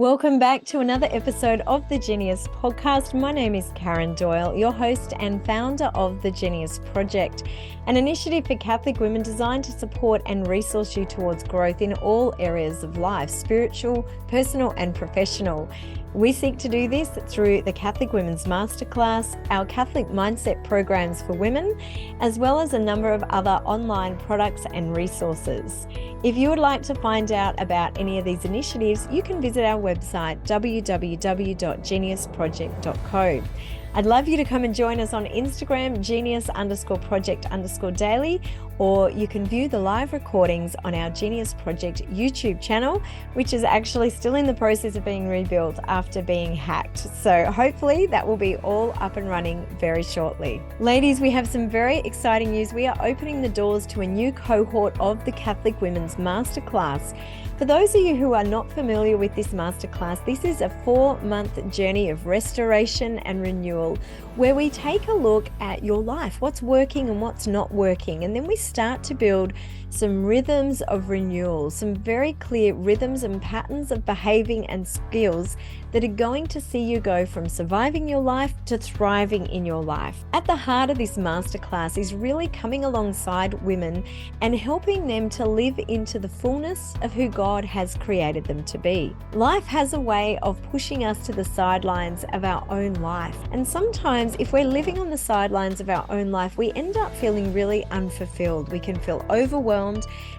Welcome back to another episode of the Genius Podcast. My name is Karen Doyle, your host and founder of the Genius Project, an initiative for Catholic women designed to support and resource you towards growth in all areas of life, spiritual, personal, and professional. We seek to do this through the Catholic Women's Masterclass, our Catholic Mindset programs for women, as well as a number of other online products and resources. If you would like to find out about any of these initiatives, you can visit our website, www.geniusproject.co. I'd love you to come and join us on Instagram, genius_project_daily, or you can view the live recordings on our Genius Project YouTube channel, which is actually still in the process of being rebuilt after being hacked. So hopefully that will be all up and running very shortly. Ladies, we have some very exciting news. We are opening the doors to a new cohort of the Catholic Women's Masterclass. For those of you who are not familiar with this masterclass, this is a 4-month journey of restoration and renewal where we take a look at your life, what's working and what's not working. And then we start to build some rhythms of renewal, some very clear rhythms and patterns of behaving and skills that are going to see you go from surviving your life to thriving in your life. At the heart of this masterclass is really coming alongside women and helping them to live into the fullness of who God has created them to be. Life has a way of pushing us to the sidelines of our own life. And sometimes if we're living on the sidelines of our own life, we end up feeling really unfulfilled. We can feel overwhelmed,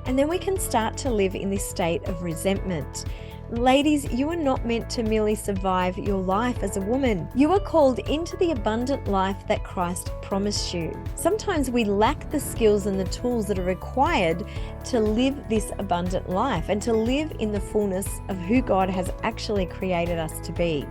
and then we can start to live in this state of resentment. Ladies, you are not meant to merely survive your life as a woman. You are called into the abundant life that Christ promised you. Sometimes we lack the skills and the tools that are required to live this abundant life and to live in the fullness of who God has actually created us to be.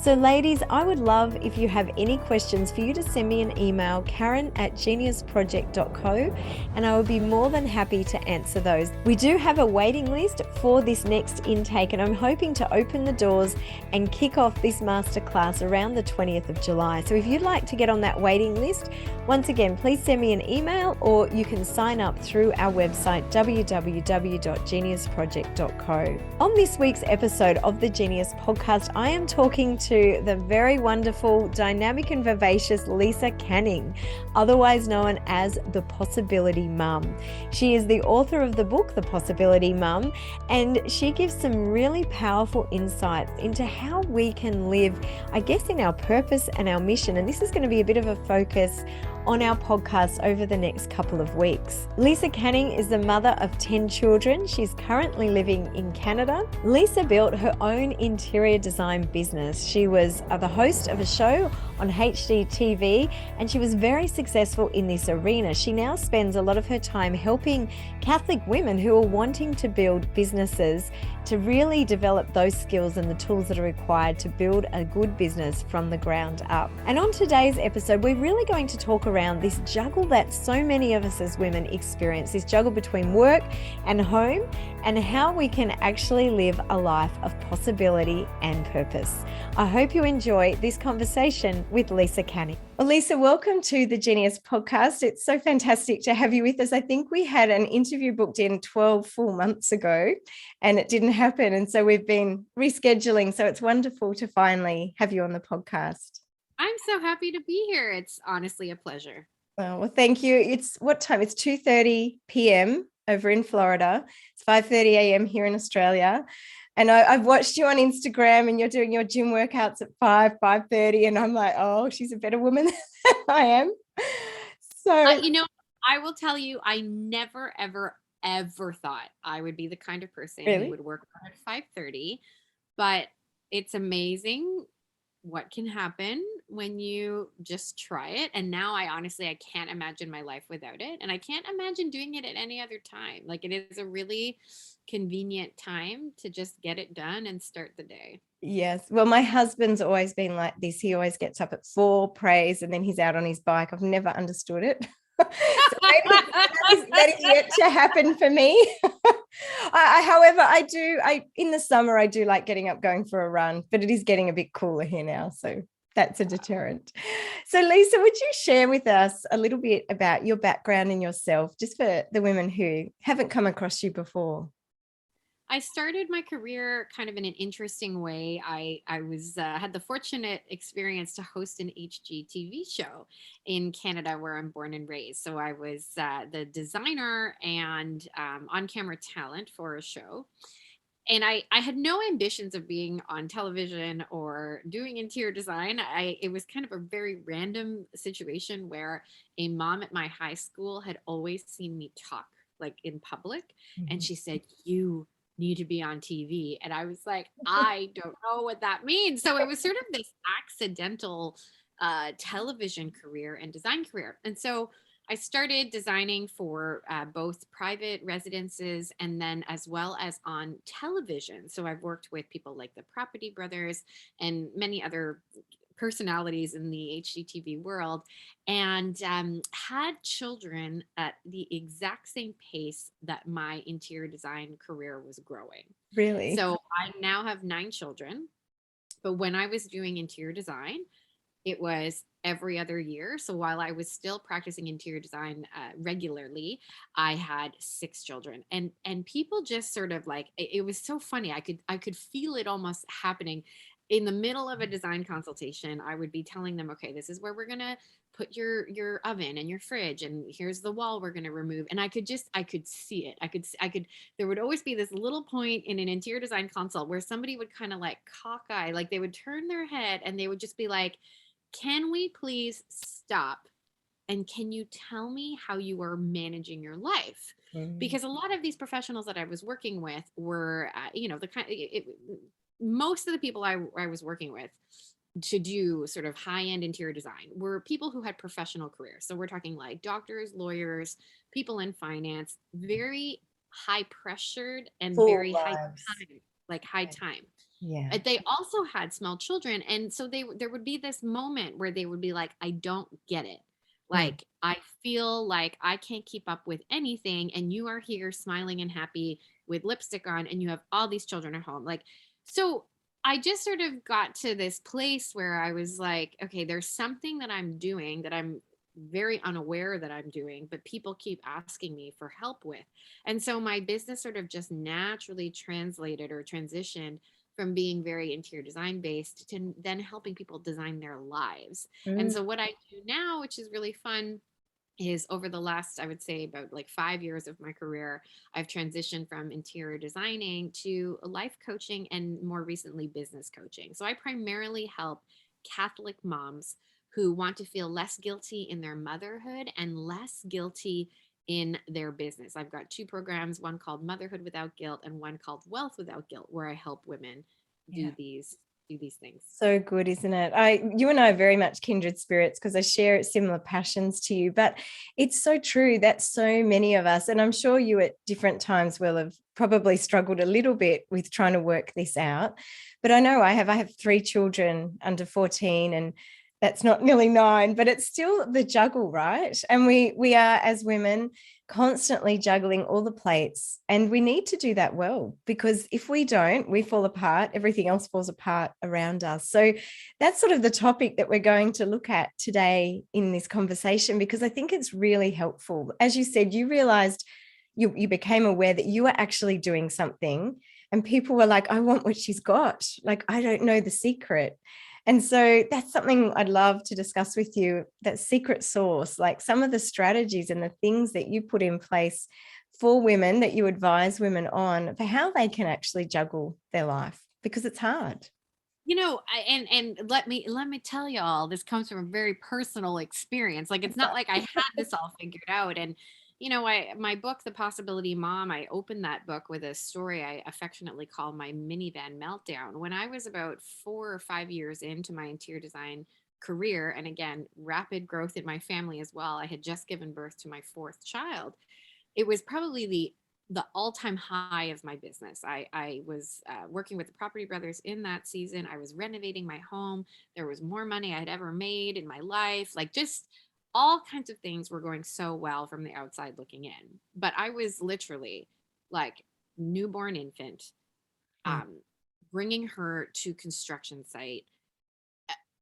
So ladies, I would love if you have any questions for you to send me an email, karen@geniusproject.co, and I would be more than happy to answer those. We do have a waiting list for this next intake, and I'm hoping to open the doors and kick off this masterclass around the 20th of July. So if you'd like to get on that waiting list, once again, please send me an email or you can sign up through our website, www.geniusproject.co. On this week's episode of the Genius Podcast, I am talking to the very wonderful, dynamic and vivacious Lisa Canning, otherwise known as the Possibility Mum. She is the author of the book, The Possibility Mum, and she gives some really powerful insights into how we can live, I guess, in our purpose and our mission. And this is going to be a bit of a focus on our podcast over the next couple of weeks. Lisa Canning is the mother of 10 children. She's currently living in Canada. Lisa built her own interior design business. She was the host of a show on HGTV, and she was very successful in this arena. She now spends a lot of her time helping Catholic women who are wanting to build businesses to really develop those skills and the tools that are required to build a good business from the ground up. And on today's episode, we're really going to talk around this juggle that so many of us as women experience, this juggle between work and home, and how we can actually live a life of possibility and purpose. I hope you enjoy this conversation with Lisa Canning. Well, Lisa, welcome to the Genius Podcast. It's so fantastic to have you with us. I think we had an interview booked in 12 full months ago and it didn't happen. And so we've been rescheduling. So it's wonderful to finally have you on the podcast. I'm so happy to be here. It's honestly a pleasure. Well, thank you. It's what time? It's 2:30 p.m. over in Florida. It's 5:30 a.m. here in Australia. And I've watched you on Instagram and you're doing your gym workouts at 5:30. And I'm like, oh, she's a better woman than I am. So, I will tell you, I never, ever thought I would be the kind of person really? who would work out at 5:30. But it's amazing what can happen when you just try it. And now I can't imagine my life without it. And I can't imagine doing it at any other time. Like, it is a really convenient time to just get it done and start the day. Yes. Well, my husband's always been like this. He always gets up at 4, prays, and then he's out on his bike. I've never understood it. So maybe that is yet to happen for me. However, in the summer, I do like getting up, going for a run, but it is getting a bit cooler here now. So that's a deterrent. So Lisa, would you share with us a little bit about your background and yourself, just for the women who haven't come across you before? I started my career kind of in an interesting way. I was had the fortunate experience to host an HGTV show in Canada, where I'm born and raised. So I was the designer and on camera talent for a show. And I had no ambitions of being on television or doing interior design. It was kind of a very random situation where a mom at my high school had always seen me talk like in public, and Mhm. she said, "You need to be on TV." And I was like, "I don't know what that means." So it was sort of this accidental television career and design career. And so I started designing for both private residences and then as well as on television. So I've worked with people like the Property Brothers and many other personalities in the HGTV world, and had children at the exact same pace that my interior design career was growing. Really? So I now have 9 children. But when I was doing interior design, it was every other year. So while I was still practicing interior design regularly, I had 6 children, and people just sort of like it was so funny. I could feel it almost happening in the middle of a design consultation. I would be telling them, okay, this is where we're gonna put your oven and your fridge, and here's the wall we're gonna remove. And I could see it. I could. There would always be this little point in an interior design consult where somebody would kind of like cockeye, like they would turn their head and they would just be like, can we please stop? And can you tell me how you are managing your life? Mm. Because a lot of these professionals that I was working with were, the kind. Most of the people I was working with to do sort of high end interior design were people who had professional careers. So we're talking like doctors, lawyers, people in finance, very high pressured and Full very high lives. time, like high Yeah. time. Yeah. They also had small children, and so there would be this moment where they would be like, I don't get it. Mm. Like, I feel like I can't keep up with anything, and you are here smiling and happy with lipstick on, and you have all these children at home. Like, so I just sort of got to this place where I was like, okay, there's something that I'm doing that I'm very unaware that I'm doing, but people keep asking me for help with. And so my business sort of just naturally translated or transitioned from being very interior design based to then helping people design their lives. And Mm. so what I do now, which is really fun, is over the last, I would say, about like 5 years of my career, I've transitioned from interior designing to life coaching and more recently business coaching. So I primarily help Catholic moms who want to feel less guilty in their motherhood and less guilty in their business. I've got 2 programs, one called Motherhood Without Guilt and one called Wealth Without Guilt, where I help women Yeah. do these things. So good, isn't it? You and I are very much kindred spirits because I share similar passions to you. But it's so true that so many of us, and I'm sure you at different times will have probably struggled a little bit with trying to work this out. But I know I have 3 children under 14, and that's not nearly 9, but it's still the juggle, right? And we are as women constantly juggling all the plates, and we need to do that well, because if we don't, we fall apart, everything else falls apart around us. So that's sort of the topic that we're going to look at today in this conversation, because I think it's really helpful. As you said, you realized, you became aware that you were actually doing something, and people were like, I want what she's got, like I don't know the secret. And so that's something I'd love to discuss with you, that secret sauce, like some of the strategies and the things that you put in place for women, that you advise women on, for how they can actually juggle their life, because it's hard. And let me tell y'all, this comes from a very personal experience. Like, it's not like I had this all figured out. And I my book, The Possibility Mom, I opened that book with a story I affectionately call my minivan meltdown. When I was about 4 or 5 years into my interior design career, and again, rapid growth in my family as well, I had just given birth to my fourth child. It was probably the all-time high of my business. I was working with the Property Brothers in that season. I was renovating my home. There was more money I had ever made in my life. Like, just all kinds of things were going so well from the outside looking in. But I was literally like newborn infant, Mm. um, bringing her to construction site,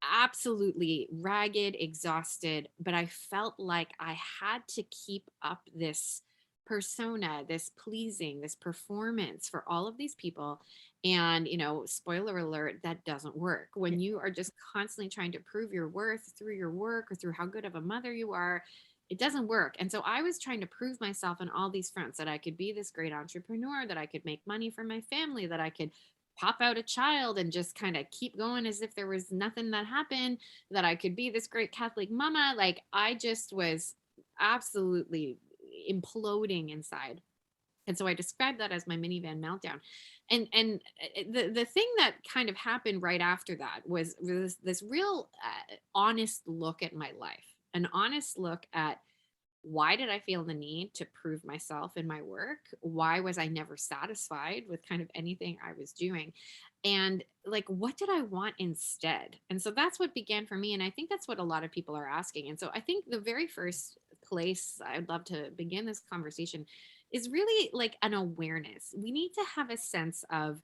absolutely ragged, exhausted, but I felt like I had to keep up this persona, this pleasing, this performance for all of these people. And, spoiler alert, that doesn't work. When you are just constantly trying to prove your worth through your work or through how good of a mother you are, it doesn't work. And so I was trying to prove myself on all these fronts, that I could be this great entrepreneur, that I could make money for my family, that I could pop out a child and just kind of keep going as if there was nothing that happened, that I could be this great Catholic mama. Like, I just was absolutely imploding inside. And so I described that as my minivan meltdown. And the thing that kind of happened right after that was this real honest look at my life, an honest look at, why did I feel the need to prove myself in my work? Why was I never satisfied with kind of anything I was doing? And like, what did I want instead? And so that's what began for me. And I think that's what a lot of people are asking. And so I think the very first place I'd love to begin this conversation is really like an awareness. We need to have a sense of,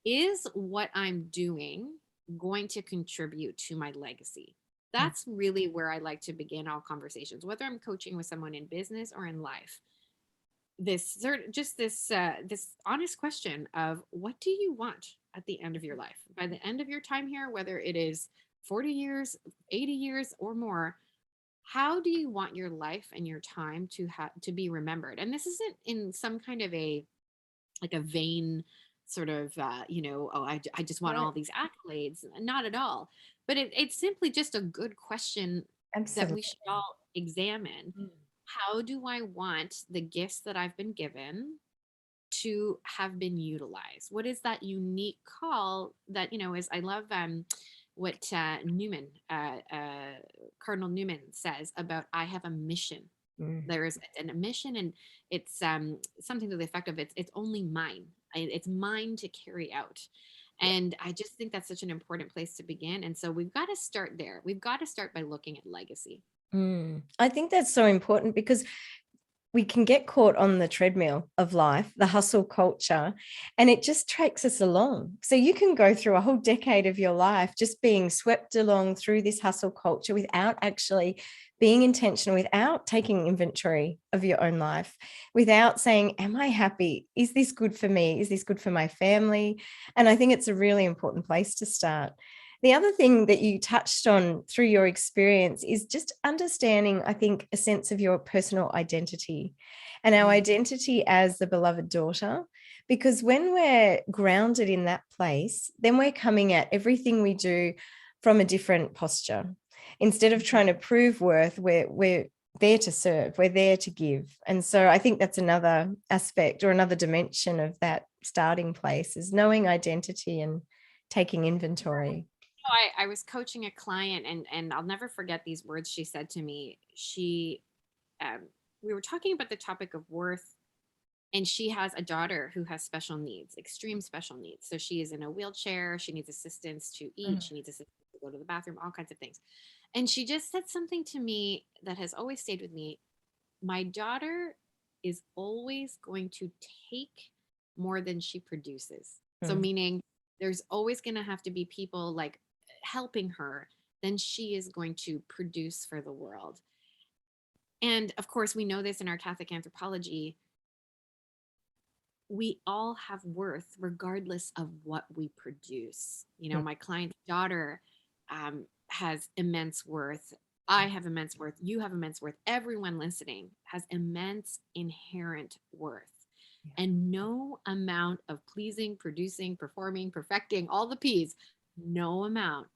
is what I'm doing going to contribute to my legacy? Mm. That's really where I like to begin all conversations, whether I'm coaching with someone in business or in life. This honest question of, what do you want at the end of your life? By the end of your time here, whether it is 40 years, 80 years or more, how do you want your life and your time to be remembered? And this isn't in some kind of a, like a vain sort of, oh, I just want Right. all these accolades. Not at all. But it's simply just a good question that we Absolutely. should all examine. Mm. How do I want the gifts that I've been given to have been utilized? What is that unique call that, is, I love what Cardinal Newman says about, I have a mission. Mm. There is a mission, and it's something to the effect of, it's only mine. It's mine to carry out. Yeah. And I just think that's such an important place to begin. And so we've got to start there. We've got to start by looking at legacy. I think that's so important because we can get caught on the treadmill of life, the hustle culture, and it just tracks us along. So you can go through a whole decade of your life just being swept along through this hustle culture without actually being intentional, without taking inventory of your own life, without saying, am I happy? Is this good for me? Is this good for my family? And I think it's a really important place to start. The other thing that you touched on through your experience is just understanding, I think, a sense of your personal identity and our Mhm. identity as the beloved daughter. Because when we're grounded in that place, then we're coming at everything we do from a different posture. Instead of trying to prove worth, we're there to serve, we're there to give. And so I think that's another aspect or another dimension of that starting place, is knowing identity and taking inventory. I was coaching a client, and I'll never forget these words she said to me. Um, we were talking about the topic of worth, and she has a daughter who has special needs, extreme special needs. So she is in a wheelchair. She needs assistance to eat. She needs assistance to go to the bathroom, all kinds of things. And she just said something to me that has always stayed with me. My daughter is always going to take more than she produces. So, Mm. meaning there's always going to have to be people like helping her, then she is going to produce for the world. And of course, we know this in our Catholic anthropology. We all have worth regardless of what we produce. Mm. My client's daughter has immense worth. I have immense worth. You have immense worth. Everyone listening has immense inherent worth. Yeah. And no amount of pleasing, producing, performing, perfecting, all the P's, no amount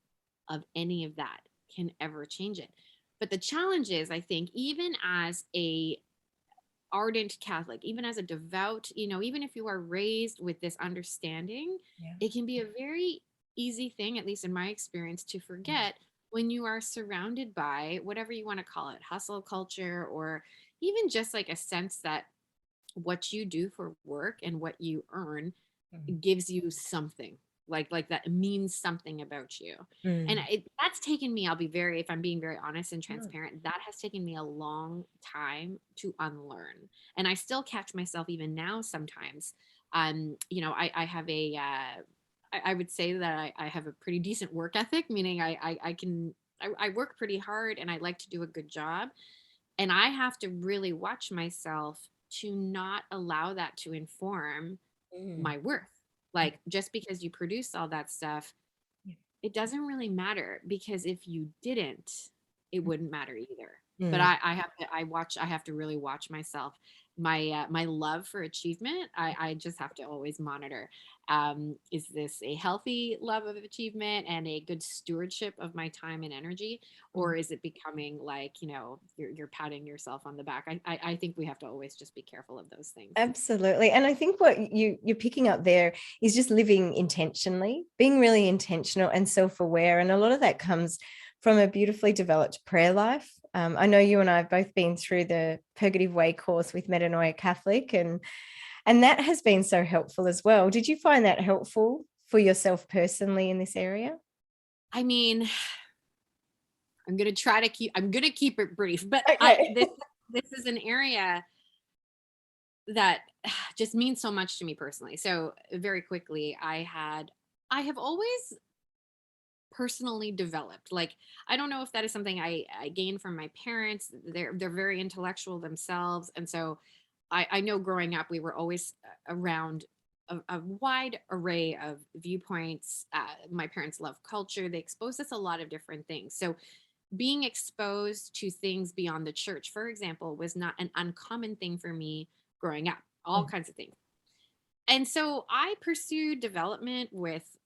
of any of that can ever change it. But the challenge is, I think, even as a ardent Catholic, even as a devout, even if you are raised with this understanding, Yeah. it can be a very easy thing, at least in my experience, to forget when you are surrounded by whatever you want to call it, hustle culture, or even just like a sense that what you do for work and what you earn Mm. gives you something, like that means something about you. And Mm. that's taken me, if I'm being very honest and Mm. transparent, that has taken me a long time to unlearn. And I still catch myself even now sometimes. I have I would say that I have a pretty decent work ethic, meaning I work pretty hard and I like to do a good job. And I have to really watch myself to not allow that to inform Mm. my worth. Like, just because you produce all that stuff, Yeah. it doesn't really matter, because if you didn't, it wouldn't matter either. But Mm. I have to really watch myself. My love for achievement, I just have to always monitor. Is this a healthy love of achievement and a good stewardship of my time and energy? Mm. Or is it becoming like, you're patting yourself on the back? I think we have to always just be careful of those things. Absolutely. And I think what you're picking up there is just living intentionally, being really intentional and self-aware. And a lot of that comes from a beautifully developed prayer life. I know you and I have both been through the Purgative Way course with Metanoia Catholic, and that has been so helpful as well. Did you find that helpful for yourself personally in this area? I mean, I'm gonna keep it brief, but Okay. this is an area that just means so much to me personally. So very quickly, I have always personally developed. Like, I don't know if that is something I gained from my parents. They're very intellectual themselves. And so I know growing up we were always around a wide array of viewpoints. My parents love culture. They exposed us a lot of different things. So being exposed to things beyond the church, for example, was not an uncommon thing for me growing up. All Mm. kinds of things. And so I pursued development with,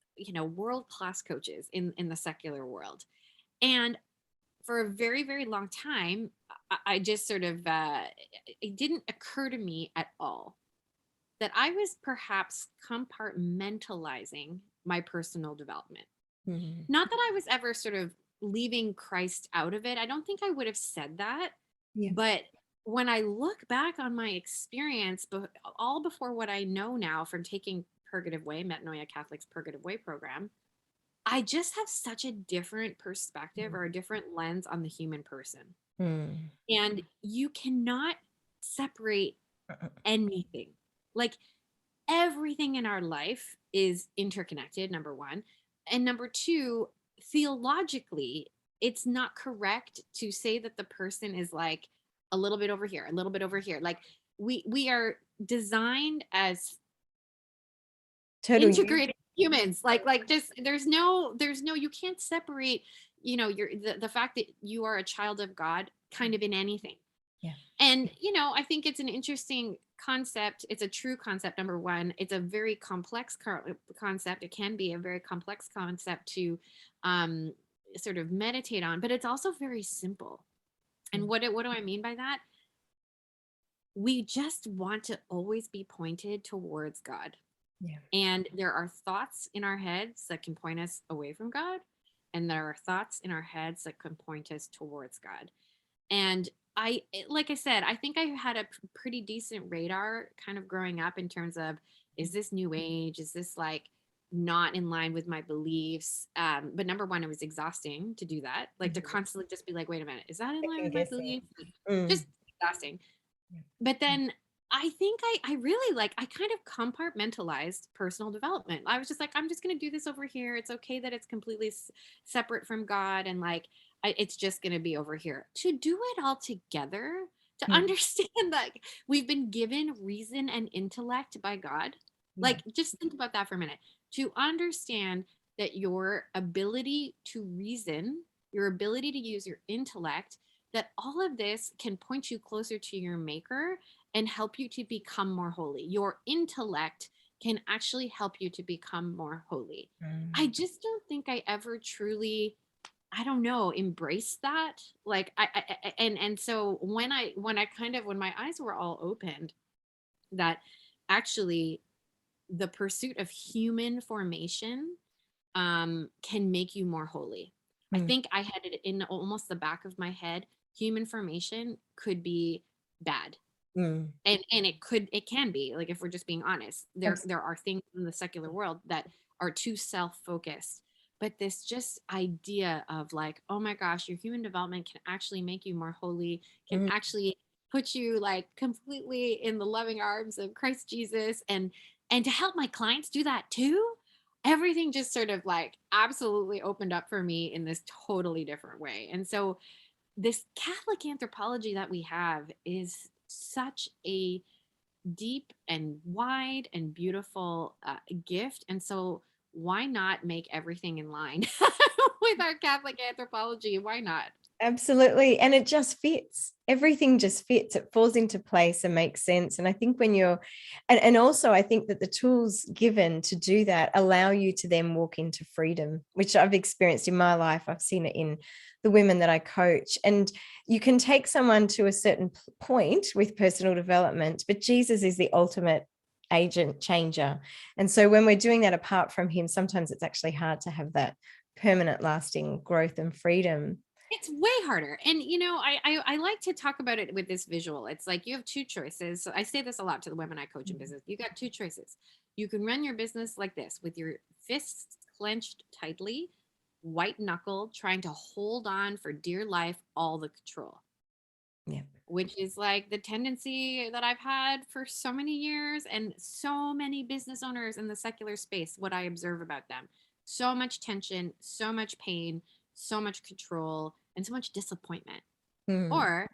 world class coaches in the secular world. And for a very, very long time, I just sort of, it didn't occur to me at all that I was perhaps compartmentalizing my personal development. Mhm. Not that I was ever sort of leaving Christ out of it. I don't think I would have said that. Yeah. But when I look back on my experience, all before what I know now from taking Purgative Way, Metanoia Catholic's Purgative Way program, I just have such a different perspective or a different lens on the human person. Mm. And you cannot separate anything. Like, everything in our life is interconnected, number one. And number two, theologically, it's not correct to say that the person is like a little bit over here, a little bit over here. Like, we are designed as Total you. integrated humans. Like, just there's no, you can't separate, the fact that you are a child of God kind of in anything. Yeah. And, I think it's an interesting concept. It's a true concept, number one. It's a very complex concept. It can be a very complex concept to um, sort of meditate on, but it's also very simple. And Mm. what do I mean by that? We just want to always be pointed towards God. Yeah. And there are thoughts in our heads that can point us away from God. And there are thoughts in our heads that can point us towards God. And like I said, I think I had a pretty decent radar kind of growing up in terms of, is this new age? Is this like not in line with my beliefs? But number one, it was exhausting to do that. Like, to Mhm. constantly just be like, wait a minute, is that in line Second with my guessing. beliefs? Mm. Just exhausting. Yeah. But then I think I really, like, I kind of compartmentalized personal development. I was just like, I'm just going to do this over here. It's okay that it's completely separate from God. And like, it's just going to be over here. To do it all together, to Mm. understand that we've been given reason and intellect by God. Yeah. Like, just think about that for a minute. To understand that your ability to reason, your ability to use your intellect, that all of this can point you closer to your maker and help you to become more holy. Your intellect can actually help you to become more holy. I Mm. just don't think I ever truly, I don't know, embraced that. Like, and so when my eyes were all opened, that actually the pursuit of human formation can make you more holy. I Mm. think I had it in almost the back of my head. Human formation could be bad. Mm. And it can be, like, if we're just being honest, there are things in the secular world that are too self-focused. But this just idea of like, oh my gosh, your human development can actually make you more holy, can Mm. actually put you like completely in the loving arms of Christ Jesus, and to help my clients do that too. Everything just sort of like absolutely opened up for me in this totally different way. And so this Catholic anthropology that we have is such a deep and wide and beautiful gift. And so, why not make everything in line with our Catholic anthropology? Why not? Absolutely. And it just fits. Everything just fits. It falls into place and makes sense. And I think when you're, and also I think that the tools given to do that allow you to then walk into freedom, which I've experienced in my life. I've seen it in the women that I coach. And you can take someone to a certain point with personal development, but Jesus is the ultimate agent changer. And so when we're doing that apart from him, sometimes it's actually hard to have that permanent lasting growth and freedom. It's way harder. And I like to talk about it with this visual. It's like you have two choices. So I say this a lot to the women I coach in business. You got two choices. You can run your business like this with your fists clenched tightly, white knuckle, trying to hold on for dear life all the control, Yeah. which is like the tendency that I've had for so many years, and so many business owners in the secular space, what I observe about them. So much tension, so much pain, so much control, and so much disappointment. Mm. Or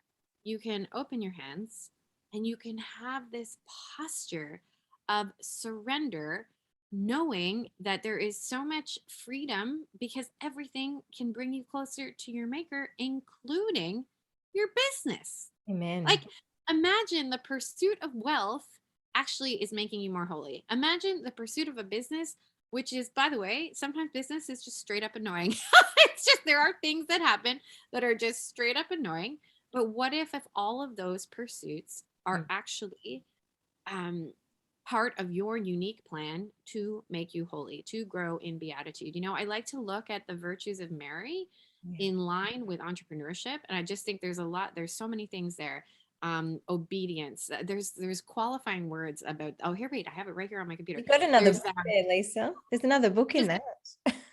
you can open your hands and you can have this posture of surrender, knowing that there is so much freedom because everything can bring you closer to your maker, including your business. Amen. Like, imagine the pursuit of wealth actually is making you more holy. Imagine the pursuit of a business, which is, by the way, sometimes business is just straight up annoying. It's just, there are things that happen that are just straight up annoying. But what if all of those pursuits are Mm. actually um, part of your unique plan to make you holy, to grow in beatitude? I like to look at the virtues of Mary Yeah. in line with entrepreneurship, and I just think there's so many things there. Obedience. There's qualifying words about. Oh, here, wait, I have it right here on my computer. You got another There's book there, Lisa. There's another book in that.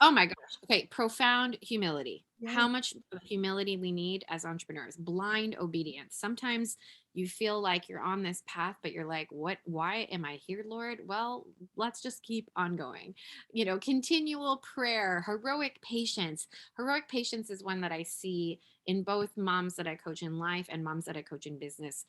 Oh my gosh. Okay. Profound humility. Yeah. How much humility we need as entrepreneurs. Blind obedience. Sometimes you feel like you're on this path, but you're like, what? Why am I here, Lord? Well, let's just keep on going. Continual prayer, heroic patience. Heroic patience is one that I see in both moms that I coach in life and moms that I coach in business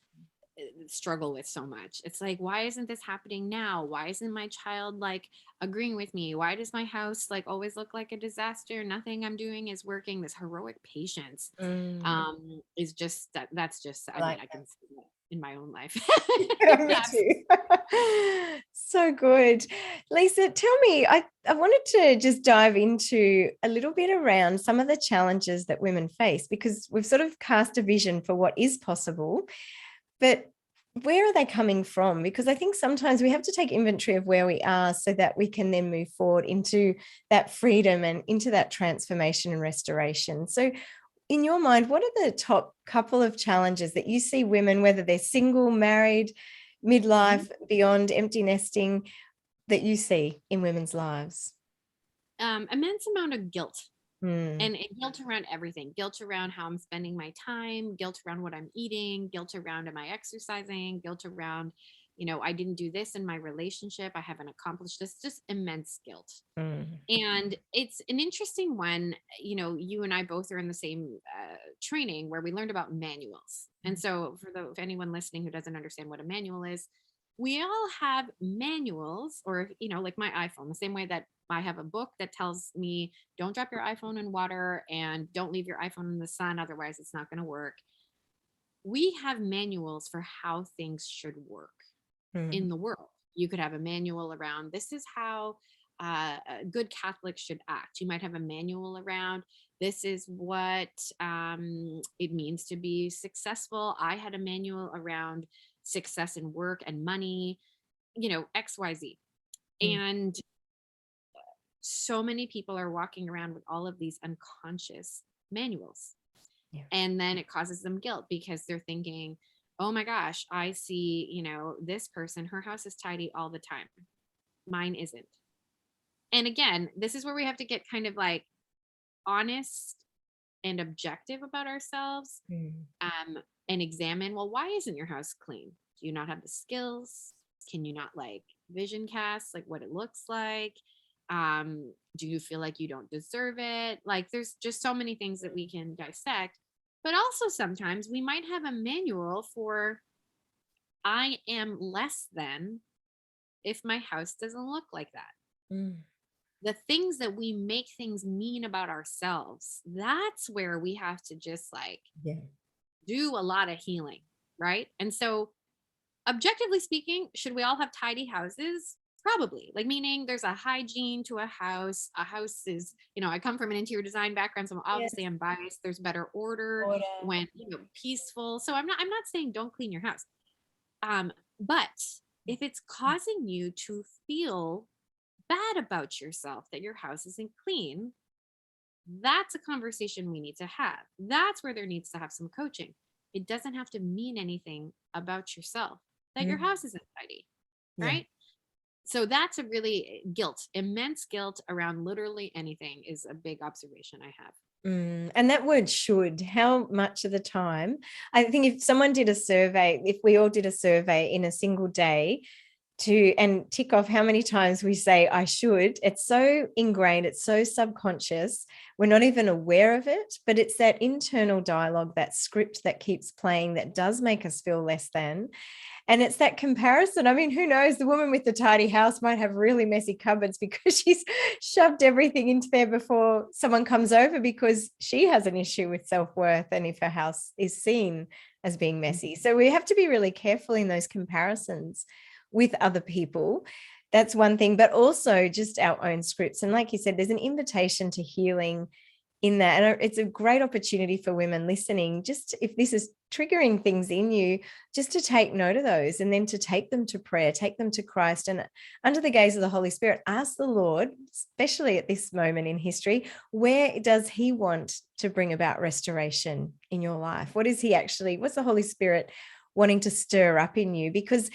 struggle with so much. It's like, why isn't this happening now? Why isn't my child like agreeing with me? Why does my house like always look like a disaster? Nothing I'm doing is working. This heroic patience Mm, is just that's just, I I mean, like I can see that in my own life. that. Me That's too. So good. Lisa, tell me, I wanted to just dive into a little bit around some of the challenges that women face, because we've sort of cast a vision for what is possible, but where are they coming from? Because I think sometimes we have to take inventory of where we are so that we can then move forward into that freedom and into that transformation and restoration. So in your mind, what are the top couple of challenges that you see women, whether they're single, married, Mhm. midlife, beyond, empty nesting, that you see in women's lives? Immense amount of guilt. Mm, And guilt around everything, guilt around how I'm spending my time, guilt around what I'm eating, guilt around am I exercising, guilt around, I didn't do this in my relationship, I haven't accomplished this, just immense guilt. mm, And it's an interesting one. You and I both are in the same training where we learned about manuals. And so, if anyone listening who doesn't understand what a manual is, we all have manuals, or, like my iPhone, the same way that I have a book that tells me don't drop your iPhone in water and don't leave your iPhone in the sun, otherwise, it's not going to work. We have manuals for how things should work mm, in the world. You could have a manual around this is how good Catholics should act. You might have a manual around this is what it means to be successful. I had a manual around success in work and money, XYZ. mm. And so many people are walking around with all of these unconscious manuals. Yeah. And then it causes them guilt because they're thinking, oh my gosh, I see, this person, her house is tidy all the time. Mine isn't. And again, this is where we have to get kind of like honest and objective about ourselves, Mm, um, and examine, well, why isn't your house clean? Do you not have the skills? Can you not like vision cast like what it looks like? Do you feel like you don't deserve it? Like there's just so many things that we can dissect. But also sometimes we might have a manual for I am less than if my house doesn't look like that. Mm. The things that we make things mean about ourselves, that's where we have to just like Yeah. do a lot of healing, right? And so, objectively speaking, should we all have tidy houses? Probably. Like, meaning there's a hygiene to a house. A house is, I come from an interior design background, so obviously Yes. I'm biased. There's better order Order. when, peaceful. So I'm not saying don't clean your house. But if it's causing you to feel bad about yourself that your house isn't clean, that's a conversation we need to have. That's where there needs to have some coaching. It doesn't have to mean anything about yourself that your Mm. house isn't tidy, Yeah. right? So that's a really guilt, immense guilt around literally anything is a big observation I have. And that word should, how much of the time, I think if someone did a survey, if we all did a survey in a single day and tick off how many times we say, I should, it's so ingrained, it's so subconscious. We're not even aware of it, but it's that internal dialogue, that script that keeps playing that does make us feel less than. And it's that comparison. I mean, who knows? The woman with the tidy house might have really messy cupboards because she's shoved everything into there before someone comes over because she has an issue with self-worth and if her house is seen as being messy. So we have to be really careful in those comparisons with other people. That's one thing, but also just our own scripts. And like you said, there's an invitation to healing in that. And it's a great opportunity for women listening, just if this is triggering things in you, just to take note of those and then to take them to prayer, take them to Christ, and under the gaze of the Holy Spirit, ask the Lord, especially at this moment in history, where does he want to bring about restoration in your life? What's the Holy Spirit wanting to stir up in you? Because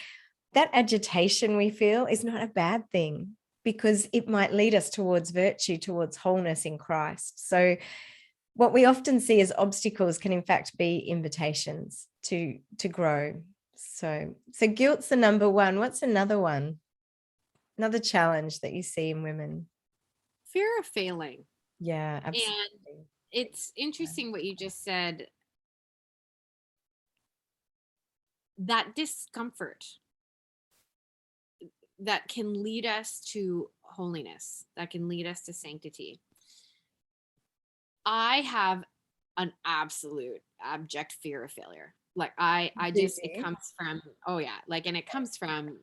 that agitation we feel is not a bad thing, because it might lead us towards virtue, towards wholeness in Christ. So what we often see as obstacles can in fact be invitations to grow. So guilt's the number one. What's another one? Another challenge that you see in women? Fear of failing. Yeah, And absolutely. it's interesting what you just said, that discomfort that can lead us to holiness, that can lead us to sanctity. I have an absolute abject fear of failure. Like I just, it Really? comes from, oh yeah, like, and it comes from,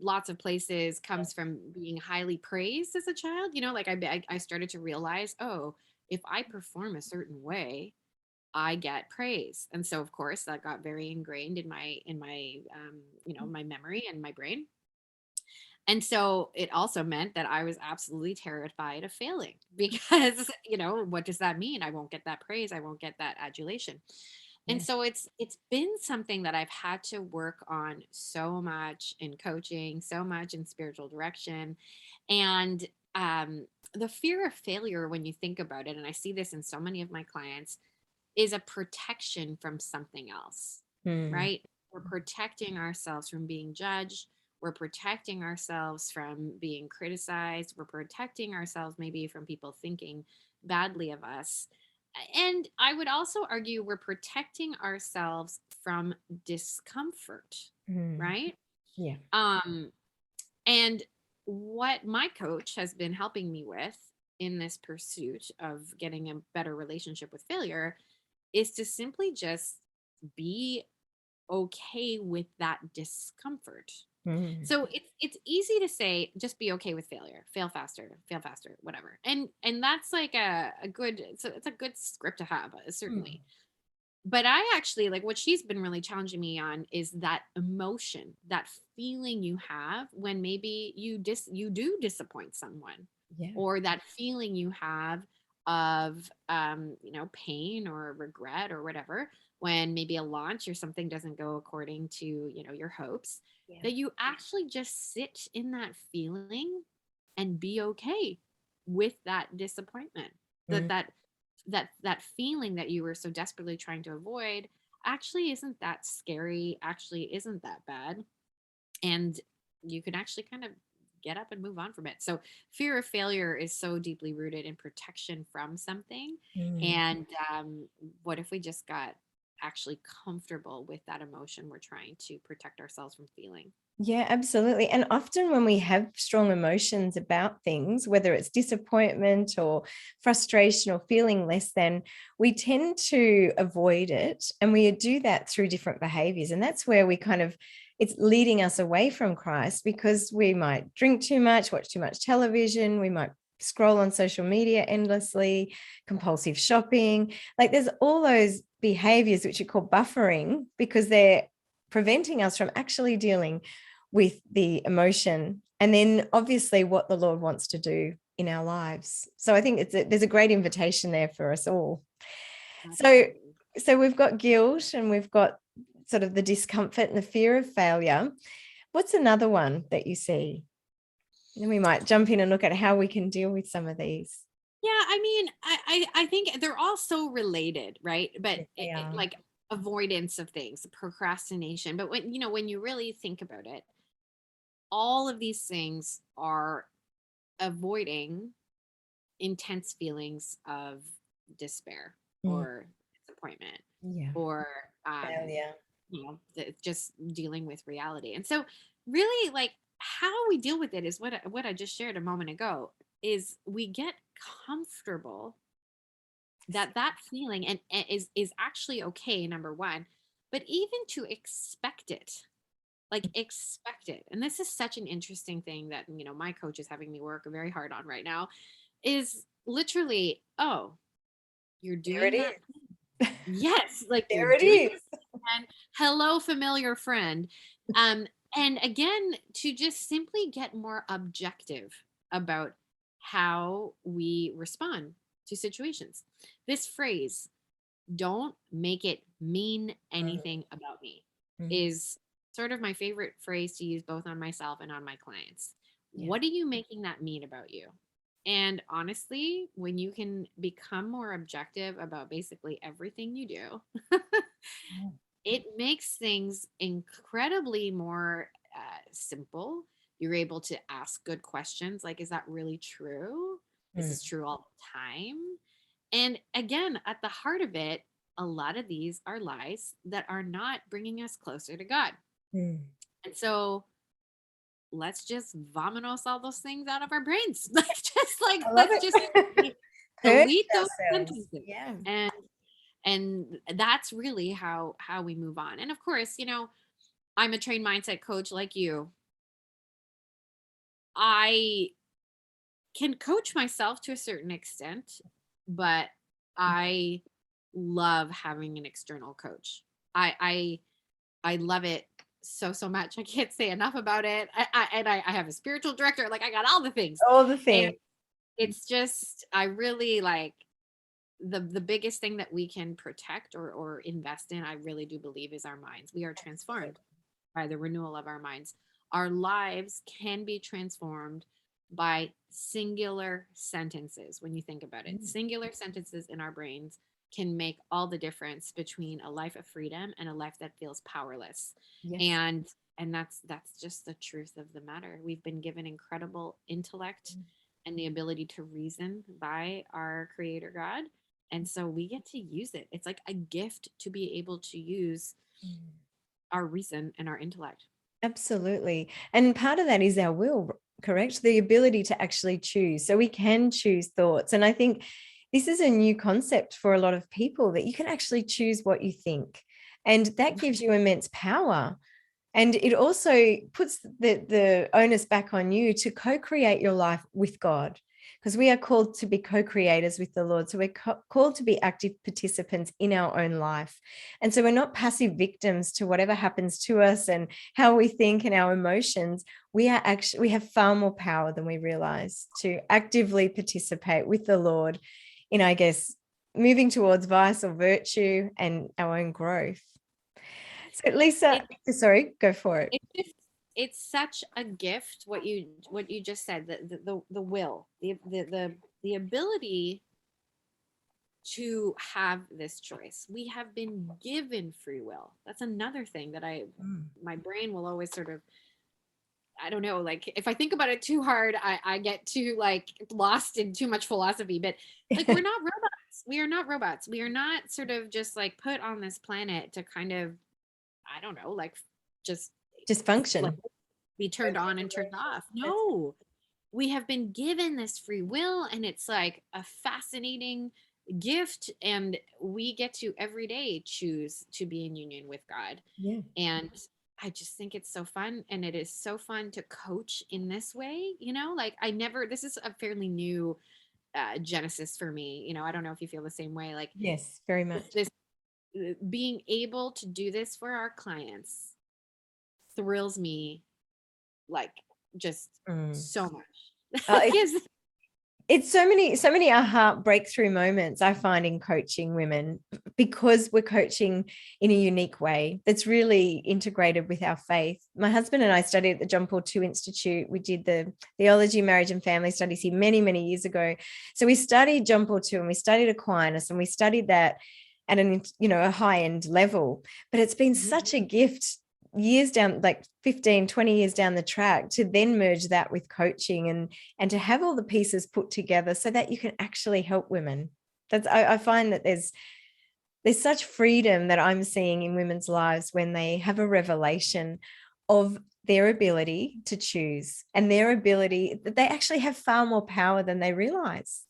lots of places, comes from being highly praised as a child, like I started to realize, oh, if I perform a certain way, I get praise. And so of course that got very ingrained in my memory and my brain. And so it also meant that I was absolutely terrified of failing because, what does that mean? I won't get that praise. I won't get that adulation. And Yeah. so it's been something that I've had to work on so much in coaching, so much in spiritual direction. And the fear of failure, when you think about it, and I see this in so many of my clients, is a protection from something else, Hmm. right? We're protecting ourselves from being judged. We're protecting ourselves from being criticized. We're protecting ourselves maybe from people thinking badly of us. And I would also argue we're protecting ourselves from discomfort, Hmm. right? Yeah. Um, and what my coach has been helping me with in this pursuit of getting a better relationship with failure is to simply just be okay with that discomfort. Hmm. So it's easy to say just be okay with failure, fail faster, whatever. And that's like a good, it's a good script to have, certainly. Hmm. But I actually, like, what she's been really challenging me on is that emotion, that feeling you have when maybe you do disappoint someone, Yeah. or that feeling you have of pain or regret or whatever when maybe a launch or something doesn't go according to your hopes, Yeah. that you actually just sit in that feeling and be okay with that disappointment, that Mm. that feeling that you were so desperately trying to avoid actually isn't that scary, actually isn't that bad, and you can actually kind of get up and move on from it. So fear of failure is so deeply rooted in protection from something. Mm. And what if we just got actually comfortable with that emotion we're trying to protect ourselves from feeling. Yeah, absolutely. And often when we have strong emotions about things, whether it's disappointment or frustration or feeling less than, we tend to avoid it. And we do that through different behaviors. And that's where we kind of, it's leading us away from Christ, because we might drink too much, watch too much television, we might scroll on social media endlessly, compulsive shopping. Like there's all those behaviors which are called buffering, because they're preventing us from actually dealing with the emotion, and then obviously what the Lord wants to do in our lives. So I think there's a great invitation there for us all. So Absolutely. we've got guilt, and we've got sort of the discomfort and the fear of failure. What's another one that you see? And then we might jump in and look at how we can deal with some of these. Yeah, I mean, I think they're all so related, right? But Yes, they are. like avoidance of things, procrastination. But when when you really think about it, all of these things are avoiding intense feelings of despair Mm, or disappointment yeah. or Failure. just dealing with reality. And so really like how we deal with it is what I just shared a moment ago, is we get comfortable that that feeling and is actually okay, number one, but even to expect it, like expect it. And this is such an interesting thing that my coach is having me work very hard on right now, is literally, oh, you're There it doing that. is. Yes, like you're There it doing is. that again. Hello, familiar friend. Um, and again, to just simply get more objective about how we respond to situations. This phrase, don't make it mean Mm, anything about me, mm, is sort of my favorite phrase to use both on myself and on my clients. yeah. What are you making that mean about you? And honestly, when you can become more objective about basically everything you do, it makes things incredibly more simple. You're able to ask good questions like, is that really true? Is Mm, this true all the time? And again, at the heart of it, a lot of these are lies that are not bringing us closer to God. mm. And so let's just vominos all those things out of our brains. Like I love let's just it. Purge delete those ourselves. sentences. Yeah. And that's really how we move on. And of course, I'm a trained mindset coach like you. I can coach myself to a certain extent, but I love having an external coach. I love it so much. I can't say enough about it. I have a spiritual director. Like I got all the things, All the and things. it's just I really like the biggest thing that we can protect or invest in. I really do believe is our minds. We are transformed by the renewal of our minds. Our lives can be transformed by singular sentences. When you think about it, Mm, singular sentences in our brains can make all the difference between a life of freedom and a life that feels powerless. yes. And that's just the truth of the matter. We've been given incredible intellect and the ability to reason by our creator God, and so we get to use it. It's like a gift to be able to use Mm. our reason and our intellect. Absolutely. And part of that is our will, correct? The ability to actually choose. So we can choose thoughts. And I think this is a new concept for a lot of people, that you can actually choose what you think. And that gives you immense power. And it also puts the onus back on you to co-create your life with God, because we are called to be co-creators with the Lord. So we're called to be active participants in our own life. And so we're not passive victims to whatever happens to us and how we think and our emotions. We have far more power than we realize to actively participate with the Lord in, I guess, moving towards vice or virtue and our own growth. So Lisa, It, sorry, go for it. it's just it's such a gift what you just said, the will, the ability to have this choice. We have been given free will. That's another thing that Mm. my brain will always sort of, I don't know, like if I think about it too hard, I get too like lost in too much philosophy, but like we're not robots. We are not robots. We are not sort of just like put on this planet to kind of, I don't know, like just Just like function. be turned on and turned off. No, we have been given this free will, and it's like a fascinating gift, and we get to every day choose to be in union with God. Yeah. And I just think it's so fun, and it is so fun to coach in this way, like I never, this is a fairly new genesis for me. I don't know if you feel the same way, like Yes, very much. this being able to do this for our clients thrills me, like just Mm. so much. It, it's so many aha breakthrough moments I find in coaching women, because we're coaching in a unique way that's really integrated with our faith. My husband and I studied at the John Paul II Institute. We did the theology, marriage and family studies here many, many years ago. So we studied John Paul II and we studied Aquinas, and we studied that at a high end level. But it's been such a gift years down, like 15, 20 years down the track, to then merge that with coaching and to have all the pieces put together so that you can actually help women. I find that there's such freedom that I'm seeing in women's lives when they have a revelation of their ability to choose, and their ability that they actually have far more power than they realize.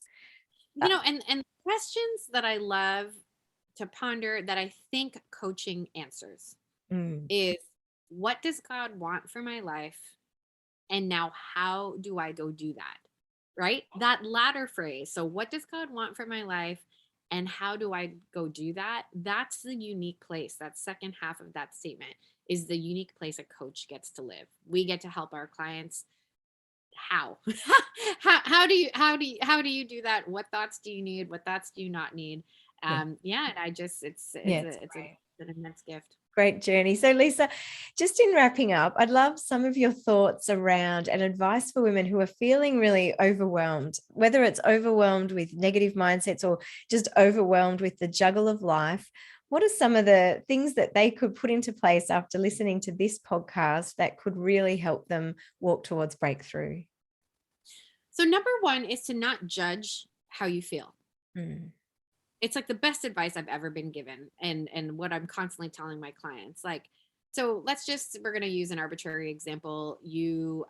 And questions that I love to ponder that I think coaching answers is, what does God want for my life? And now how do I go do that? Right? That latter phrase. So what does God want for my life? And how do I go do that? That's the unique place. That second half of that statement is the unique place a coach gets to live. We get to help our clients. How? How do you do that? What thoughts do you need? What thoughts do you not need? Yeah, and I just it's an immense gift. Great journey. So, Lisa, just in wrapping up, I'd love some of your thoughts around and advice for women who are feeling really overwhelmed, whether it's overwhelmed with negative mindsets or just overwhelmed with the juggle of life. What are some of the things that they could put into place after listening to this podcast that could really help them walk towards breakthrough? So number one is to not judge how you feel. It's like the best advice I've ever been given, and what I'm constantly telling my clients. Like, so we're going to use an arbitrary example. You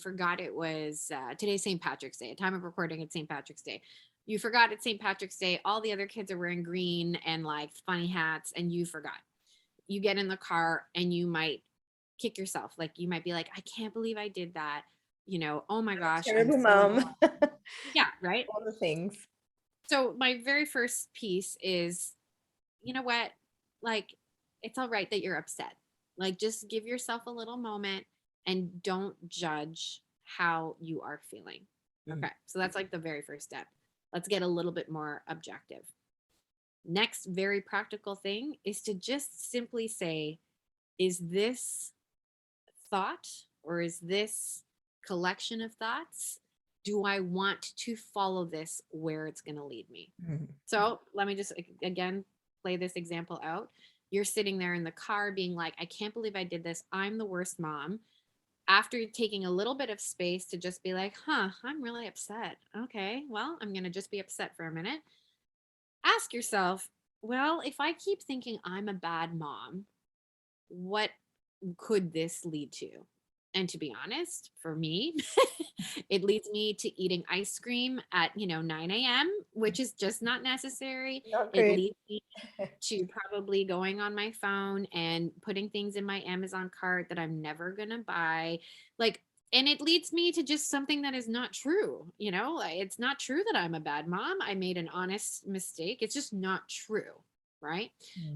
forgot it was today's St. Patrick's Day. At time of recording, it's St. Patrick's Day. You forgot it's St. Patrick's Day. All the other kids are wearing green and like funny hats, and you forgot. You get in the car and you might kick yourself. Like, you might be like, I can't believe I did that. Oh my gosh, I'm Terrible so mom. yeah, right. All the things. So my very first piece is, you know what? Like, it's all right that you're upset. Like, just give yourself a little moment and don't judge how you are feeling. Okay. So that's like the very first step. Let's get a little bit more objective. Next, very practical thing is to just simply say, is this thought, or is this collection of thoughts, do I want to follow this where it's going to lead me? So let me just again play this example out. You're sitting there in the car being like, I can't believe I did this. I'm the worst mom. After taking a little bit of space to just be like, I'm really upset. Okay, well, I'm going to just be upset for a minute. Ask yourself, well, if I keep thinking I'm a bad mom, what could this lead to? And to be honest, for me, it leads me to eating ice cream at 9 a.m., which is just not necessary. Not It good. leads me to probably going on my phone and putting things in my Amazon cart that I'm never gonna buy. Like, and it leads me to just something that is not true. It's not true that I'm a bad mom. I made an honest mistake. It's just not true. Right.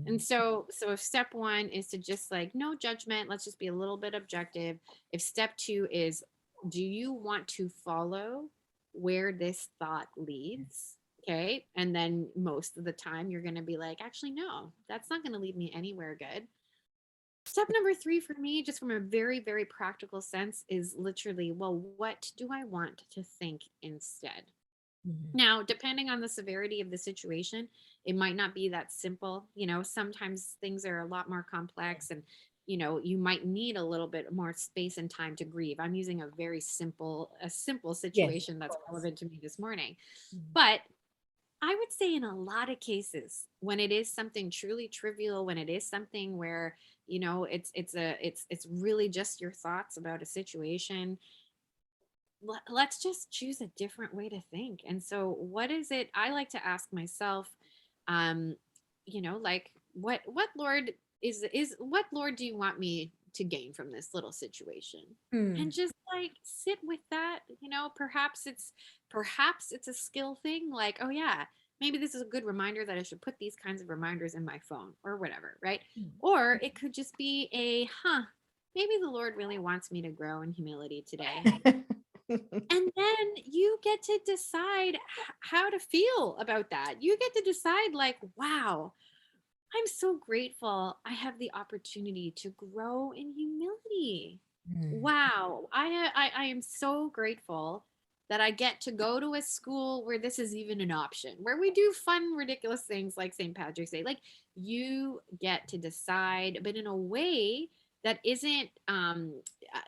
And so if step one is to just like, no judgment, let's just be a little bit objective. If step two is, do you want to follow where this thought leads? Okay. And then most of the time you're going to be like, actually, no, that's not going to lead me anywhere good. Step number three for me, just from a very, very practical sense, is literally, well, what do I want to think instead? Now, depending on the severity of the situation, it might not be that simple. Sometimes things are a lot more complex, and you might need a little bit more space and time to grieve. I'm using a simple Yes, situation of that's course. relevant to me this morning. But I would say in a lot of cases, when it is something truly trivial, when it is something where, it's really just your thoughts about a situation, let's just choose a different way to think. And so what is it I like to ask myself, um like, what Lord is what Lord do you want me to gain from this little situation? And Mm. just like sit with that. Perhaps it's a skill thing, like, oh yeah, maybe this is a good reminder that I should put these kinds of reminders in my phone or whatever, right? Or it could just be maybe the Lord really wants me to grow in humility today. And then you get to decide how to feel about that. You get to decide, like, wow, I'm so grateful I have the opportunity to grow in humility. Mm. Wow, I am so grateful that I get to go to a school where this is even an option, where we do fun, ridiculous things like St. Patrick's Day. Like, you get to decide, but in a way that isn't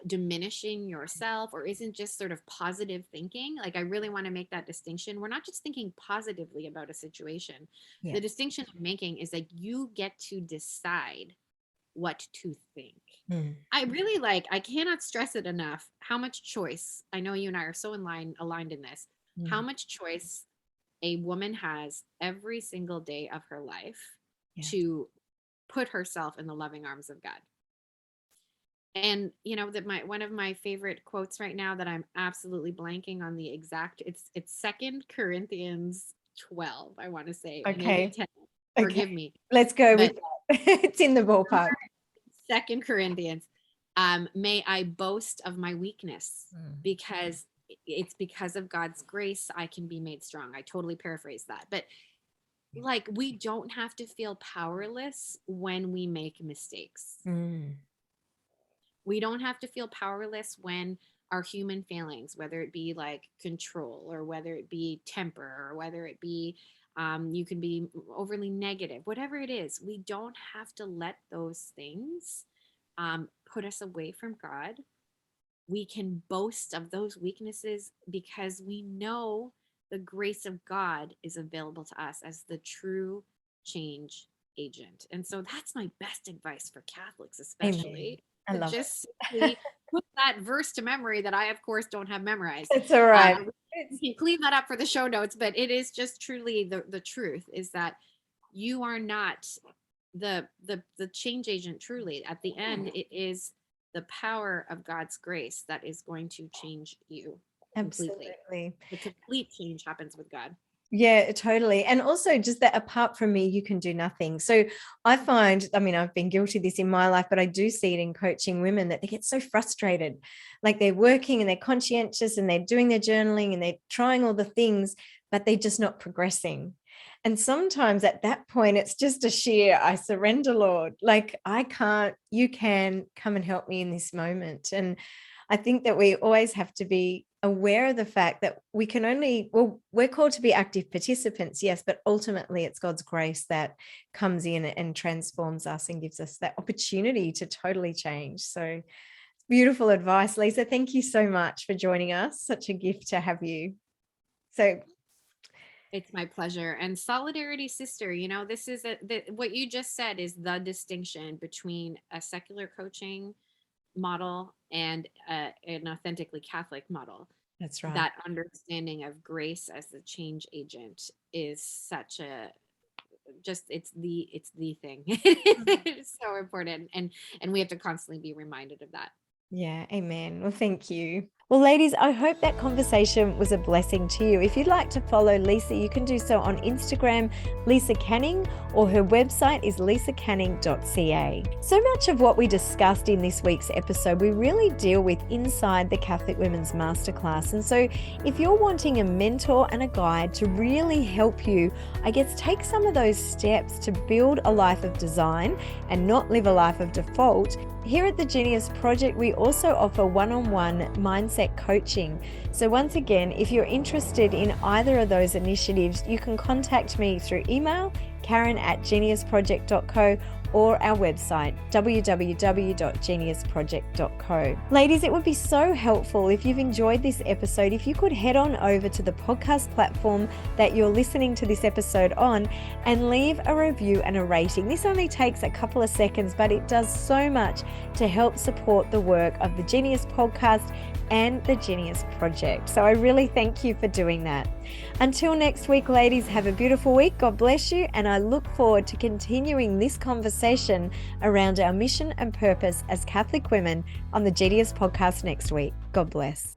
diminishing yourself, or isn't just sort of positive thinking. Like, I really want to make that distinction. We're not just thinking positively about a situation. Yeah. The distinction I'm making is like, you get to decide what to think. Mm. I cannot stress it enough how much choice. I know you and I are so aligned in this. How Mm. much choice a woman has every single day of her life Yeah. to put herself in the loving arms of God. And that one of my favorite quotes right now, that I'm absolutely blanking on the exact, it's Second Corinthians 12, I want to say, maybe Okay. 10. Okay. Forgive me. Let's go But with that. It's in the ballpark. Second Corinthians, may I boast of my weakness, because it's because of God's grace I can be made strong. I totally paraphrase that. But like, we don't have to feel powerless when we make mistakes. Mm. We don't have to feel powerless when our human failings, whether it be like control, or whether it be temper, or whether it be you can be overly negative, whatever it is, we don't have to let those things put us away from God. We can boast of those weaknesses because we know the grace of God is available to us as the true change agent. And so that's my best advice for Catholics, Amen. especially, I to love just simply put that verse to memory that I, of course, don't have memorized. it. It's all right. We can clean that up for the show notes, but it is just truly the truth, is that you are not the change agent. Truly, at the end, it is the power of God's grace that is going to change you completely. Absolutely. The complete change happens with God. Yeah, totally. And also just that apart from me, you can do nothing. So I find, I mean, I've been guilty of this in my life, but I do see it in coaching women, that they get so frustrated. Like, they're working and they're conscientious and they're doing their journaling and they're trying all the things, but they're just not progressing. And sometimes at that point, it's just a sheer, I surrender, Lord. Like, I can't, you can come and help me in this moment. And I think that we always have to be aware of the fact that we can only, well, we're called to be active participants, yes, but ultimately it's God's grace that comes in and transforms us and gives us that opportunity to totally change. So beautiful advice, Lisa. Thank you so much for joining us. Such a gift to have you. So It's my pleasure. And solidarity, sister, this is what you just said is the distinction between a secular coaching model and an authentically Catholic model. that's right. That understanding of grace as the change agent is such a, just, it's the thing. It's so important, and we have to constantly be reminded of that. Yeah, amen. Well, thank you. Well, ladies, I hope that conversation was a blessing to you. If you'd like to follow Lisa, you can do so on Instagram, Lisa Canning, or her website is lisacanning.ca. So much of what we discussed in this week's episode, we really deal with inside the Catholic Women's Masterclass. And so if you're wanting a mentor and a guide to really help you, I guess, take some of those steps to build a life of design and not live a life of default, here at the Genius Project, we also offer one-on-one mindset coaching. So once again, if you're interested in either of those initiatives, you can contact me through email, karen@geniusproject.co, or our website, www.geniusproject.co. Ladies, it would be so helpful if you've enjoyed this episode, if you could head on over to the podcast platform that you're listening to this episode on and leave a review and a rating. This only takes a couple of seconds, but it does so much to help support the work of the Genius podcast and the Genius Project. So I really thank you for doing that. Until next week, ladies, have a beautiful week. God bless you. And I look forward to continuing this conversation around our mission and purpose as Catholic women on the Genius podcast next week. God bless.